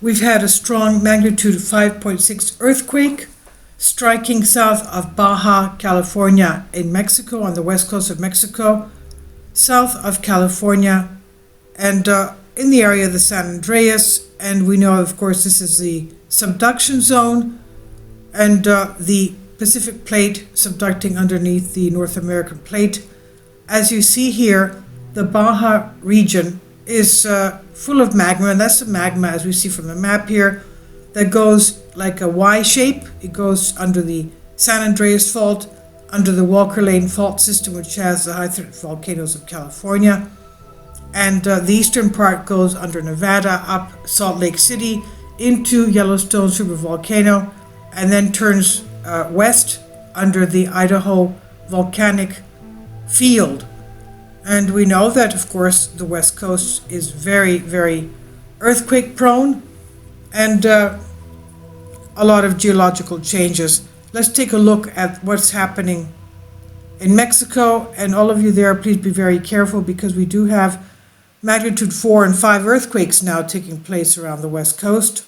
We've had a strong magnitude 5.6 earthquake striking south of Baja, California in Mexico, on the west coast of Mexico, south of California, and in the area of the San Andreas. And we know, of course, this is the subduction zone, and the Pacific plate subducting underneath the North American plate. As you see here, the Baja region is full of magma, and that's the magma, as we see from the map here, that goes like a Y shape. It goes under the San Andreas fault, under the Walker Lane fault system, which has the high threat volcanoes of California. And the eastern part goes under Nevada, up Salt Lake City, into Yellowstone supervolcano, and then turns west under the Idaho volcanic field. And we know that, of course, the west coast is very, very earthquake prone, and a lot of geological changes. Let's take a look at what's happening in Mexico, and all of you there, please be very careful, because we do have magnitude 4 and 5 earthquakes now taking place around the west coast.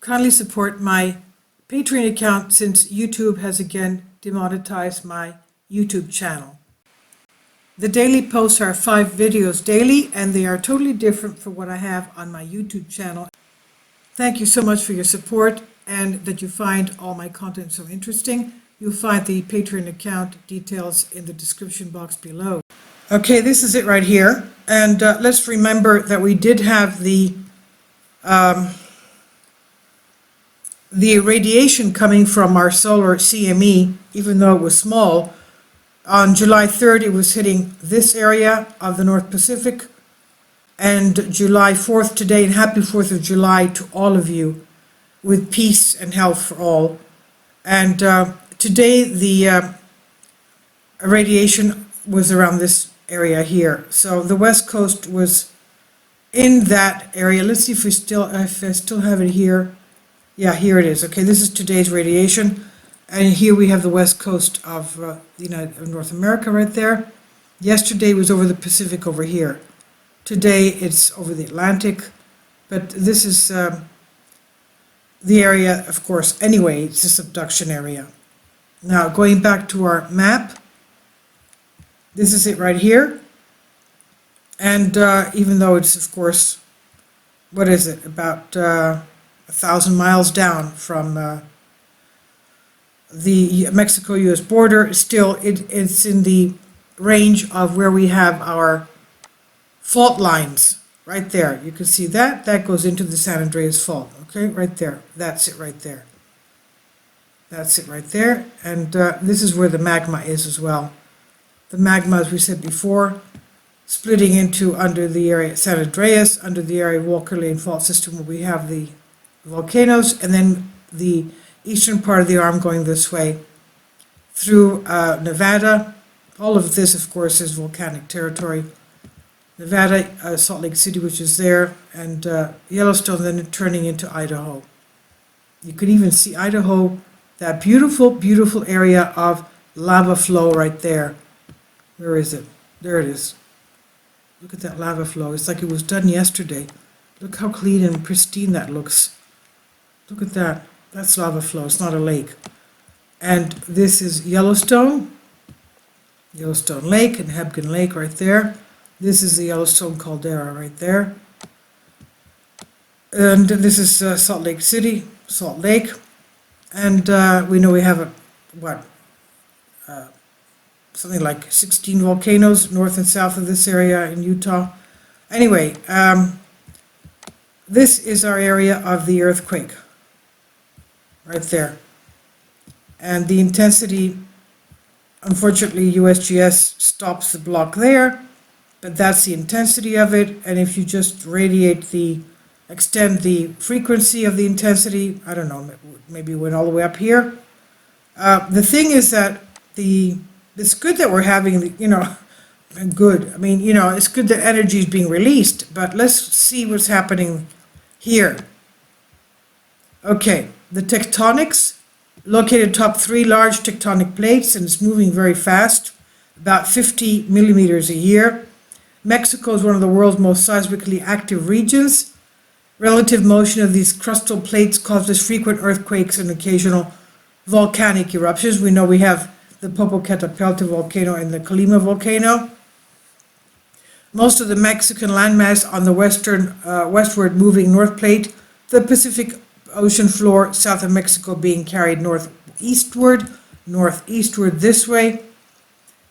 Kindly support my Patreon account, since YouTube has again demonetized my YouTube channel. The daily posts are 5 videos daily, and they are totally different from what I have on my YouTube channel. Thank you so much for your support, and that you find all my content so interesting. You'll find the Patreon account details in the description box below. Okay, this is it right here. And let's remember that we did have the radiation coming from our solar CME, even though it was small. On July 3rd, it was hitting this area of the North Pacific. And July 4th today, and happy 4th of July to all of you, with peace and health for all. And today the radiation was around this area here. So the west coast was in that area. Let's see if I still have it here. Yeah, here it is. Okay, this is today's radiation. And here we have the west coast of North America right there. Yesterday was over the Pacific over here. Today it's over the Atlantic. But this is the area, of course, anyway, it's a subduction area. Now, going back to our map, this is it right here. And even though it's, of course, what is it, about 1,000 miles down from the Mexico-US border, still it's in the range of where we have our fault lines. Right there, you can see that goes into the San Andreas fault. Okay, right there, that's it right there. That's it right there, and this is where the magma is as well. The magma, as we said before, splitting into under the area San Andreas, under the area Walker Lane fault system, where we have the volcanoes, and then the eastern part of the arm going this way through Nevada. All of this, of course, is volcanic territory. Nevada, Salt Lake City, which is there, and Yellowstone, then turning into Idaho. You can even see Idaho, that beautiful, beautiful area of lava flow right there. Where is it? There it is. Look at that lava flow. It's like it was done yesterday. Look how clean and pristine that looks. Look at that. That's lava flow. It's not a lake. And this is Yellowstone Lake and Hebgen Lake right there. This is the Yellowstone caldera right there. And this is Salt Lake City, Salt Lake. And we know we have something like 16 volcanoes north and south of this area in Utah. Anyway, this is our area of the earthquake right there. And the intensity, unfortunately, USGS stops the block there. But that's the intensity of it, and if you just extend the frequency of the intensity, I don't know, maybe it went all the way up here. The thing is that it's good that we're having, good. I mean, it's good that energy is being released, but let's see what's happening here. Okay, the tectonics, located atop 3 large tectonic plates, and it's moving very fast, about 50 millimeters a year. Mexico is one of the world's most seismically active regions, Relative motion of these crustal plates causes frequent earthquakes and occasional volcanic eruptions. We know we have the Popocatépetl volcano and the Colima volcano. Most of the Mexican landmass on the westward moving North Plate, the Pacific Ocean floor south of Mexico being carried northeastward this way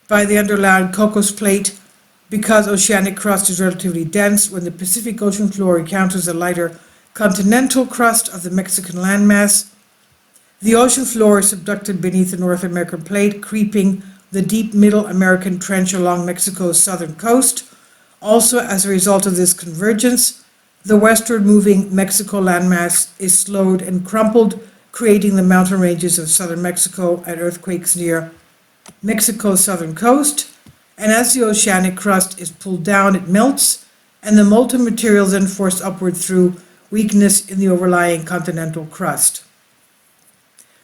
by the underlying Cocos Plate. Because oceanic crust is relatively dense, when the Pacific Ocean floor encounters the lighter continental crust of the Mexican landmass, the ocean floor is subducted beneath the North American plate, creeping the deep Middle American trench along Mexico's southern coast. Also, as a result of this convergence, the westward moving Mexico landmass is slowed and crumpled, creating the mountain ranges of southern Mexico and earthquakes near Mexico's southern coast. And as the oceanic crust is pulled down, it melts, and the molten material then forced upward through weakness in the overlying continental crust.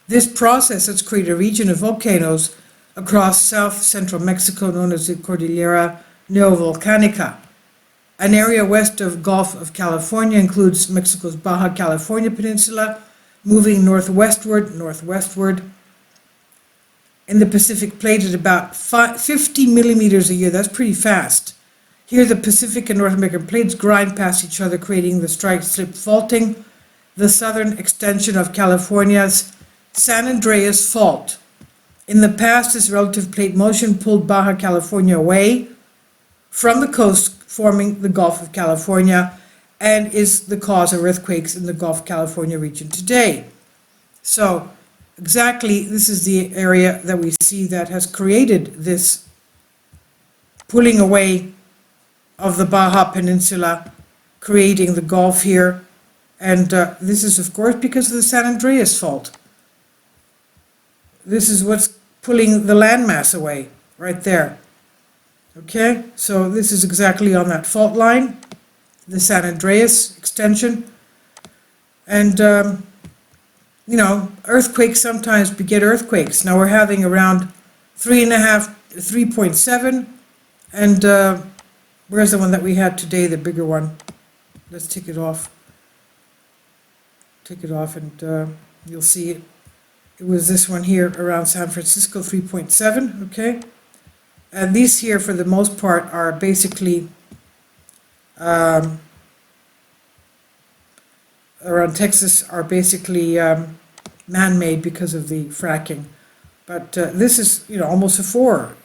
This process has created a region of volcanoes across south-central Mexico known as the Cordillera Neovolcanica. An area west of Gulf of California includes Mexico's Baja California Peninsula, moving northwestward in the Pacific plate at about 50 millimeters a year. That's pretty fast. Here the Pacific and North American plates grind past each other, creating the strike-slip faulting, the southern extension of California's San Andreas Fault. In the past, this relative plate motion pulled Baja California away from the coast, forming the Gulf of California, and is the cause of earthquakes in the Gulf of California region today. So, exactly, this is the area that we see that has created this pulling away of the Baja Peninsula, creating the Gulf here. And this is, of course, because of the San Andreas Fault. This is what's pulling the landmass away, right there. Okay, so this is exactly on that fault line, the San Andreas extension. And you know, earthquakes sometimes beget earthquakes. Now we're having around 3.7, and where's the one that we had today, the bigger one? Let's take it off. Take it off, and you'll see it. It was this one here around San Francisco, 3.7, okay? And these here, for the most part, are basically around Texas, are basically man-made because of the fracking. But this is, you know, almost a 4.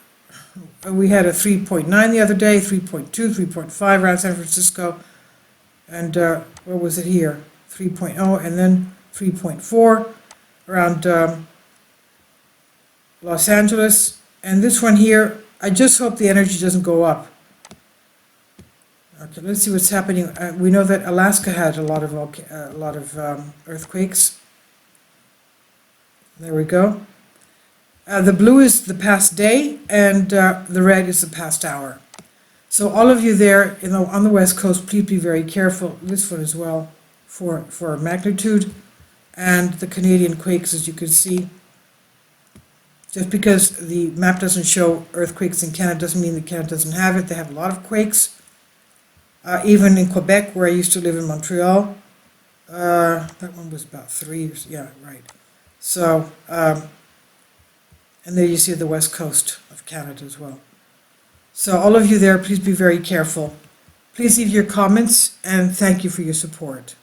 We had a 3.9 the other day, 3.2, 3.5 around San Francisco. And what was it here? 3.0, and then 3.4 around Los Angeles. And this one here, I just hope the energy doesn't go up. Okay, let's see what's happening. We know that Alaska had a lot of earthquakes. There we go. The blue is the past day, and the red is the past hour. So all of you there on the West Coast, please be very careful. This one as well for magnitude, and the Canadian quakes, as you can see. Just because the map doesn't show earthquakes in Canada doesn't mean that Canada doesn't have it. They have a lot of quakes. Even in Quebec, where I used to live in Montreal, that one was about 3 years. Yeah, right. So, and there you see the west coast of Canada as well. So all of you there, please be very careful. Please leave your comments, and thank you for your support.